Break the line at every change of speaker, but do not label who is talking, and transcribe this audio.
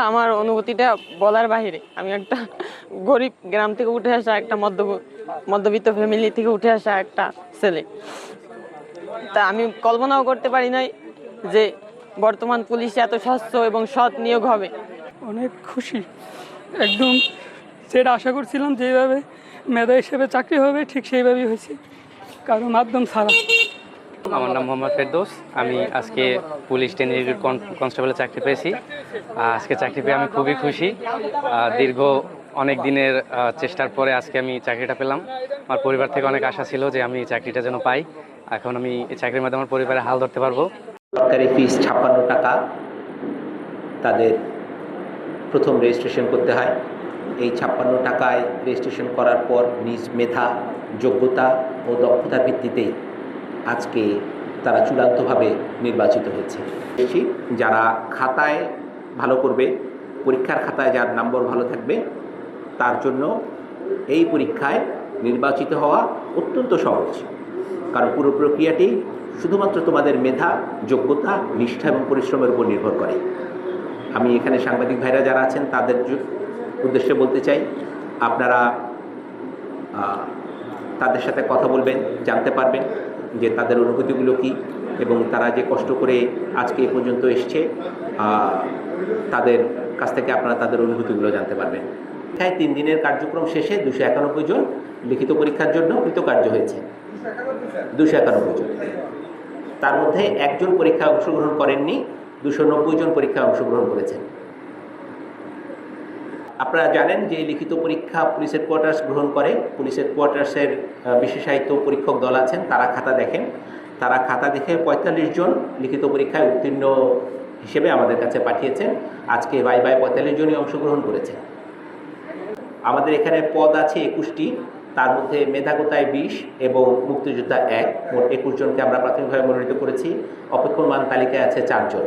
আমার অনুভূতিটা বলার বাহিরে। আমি একটা গরিব গ্রাম থেকে উঠে আসা, একটা মধ্যবিত্ত ফ্যামিলি থেকে উঠে আসা একটা ছেলে। তা আমি কল্পনাও করতে পারি নাই যে বর্তমান পুলিশে এত স্বচ্ছ এবং সৎ নিয়োগ হবে।
অনেক খুশি, একদম যেটা আশা করছিলাম যেভাবে মেধা হিসেবে চাকরি হবে ঠিক সেইভাবেই হয়েছে, কারো মাধ্যম ছাড়া।
আমার নাম মোহাম্মদ ফেরদৌস। আমি আজকে পুলিশ ট্রেনিং কনস্টেবলের চাকরি পেয়েছি। আজকে চাকরি পেয়ে আমি খুবই খুশি। দীর্ঘ অনেক দিনের চেষ্টার পরে আজকে আমি চাকরিটা পেলাম। আমার পরিবার থেকে অনেক আশা ছিল যে আমি চাকরিটা যেন পাই। এখন আমি এই চাকরির মাধ্যমে আমার পরিবারে হাল ধরতে পারবো।
সরকারি ফিস ৫৬ টাকা তাদের প্রথম রেজিস্ট্রেশন করতে হয়। এই ৫৬ টাকায় রেজিস্ট্রেশন করার পর নিজ মেধা, যোগ্যতা ও দক্ষতার ভিত্তিতেই আজকে তারা চূড়ান্তভাবে নির্বাচিত হয়েছে। যারা খাতায় ভালো করবে, পরীক্ষার খাতায় যার নম্বর ভালো থাকবে, তার জন্য এই পরীক্ষায় নির্বাচিত হওয়া অত্যন্ত সহজ। কারণ পুরো প্রক্রিয়াটি শুধুমাত্র তোমাদের মেধা, যোগ্যতা, নিষ্ঠা এবং পরিশ্রমের উপর নির্ভর করে। আমি এখানে সাংবাদিক ভাইরা যারা আছেন তাদের উদ্দেশ্যে বলতে চাই, আপনারা তাদের সাথে কথা বলবেন, জানতে পারবেন যে তাদের অনুভূতিগুলো কী এবং তারা যে কষ্ট করে আজকে এ পর্যন্ত এসছে, তাদের কাছ থেকে আপনারা তাদের অনুভূতিগুলো জানতে পারবেন। ৩ দিনের কার্যক্রম শেষে ২৯১ জন লিখিত পরীক্ষার জন্য কৃতকার্য হয়েছে। ২৯১ জন, তার মধ্যে একজন পরীক্ষায় অংশগ্রহণ করেননি, ২৯০ জন পরীক্ষায় অংশগ্রহণ করেছেন। আপনারা জানেন যে লিখিত পরীক্ষা পুলিশের কোয়ার্টার্স গ্রহণ করে। পুলিশের কোয়ার্টার্সের বিশেষায়িত পরীক্ষক দল আছেন, তারা খাতা দেখেন। তারা খাতা দেখে ৪৫ জন লিখিত পরীক্ষায় উত্তীর্ণ হিসেবে আমাদের কাছে পাঠিয়েছেন। আজকে ভাইভায় ৪৫ জনই অংশগ্রহণ করেছেন। আমাদের এখানে পদ আছে ২১টি, তার মধ্যে মেধাগোতায় ২০ এবং মুক্তিযোদ্ধা ১, মোট ২১ জনকে আমরা প্রাথমিকভাবে মনোনীত করেছি। অপেক্ষমান তালিকায় আছে ৪ জন।